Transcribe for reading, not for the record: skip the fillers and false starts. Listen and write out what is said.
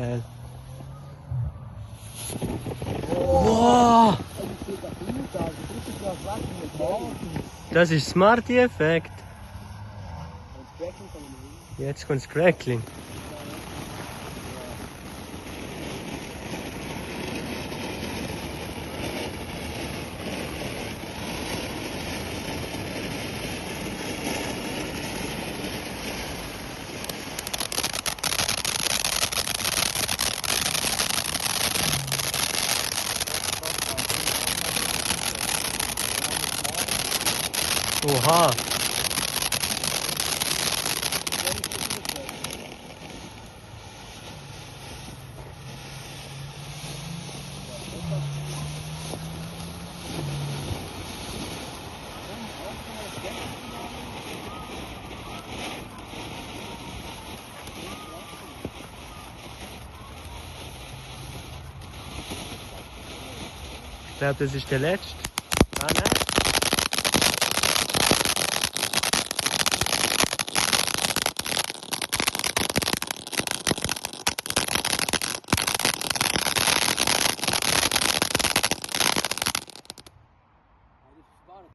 Geil. Wow. Das ist Smarty-Effekt. Jetzt kommt das Crackling. Oha! Ich glaube, das ist der letzte. Ah, nein.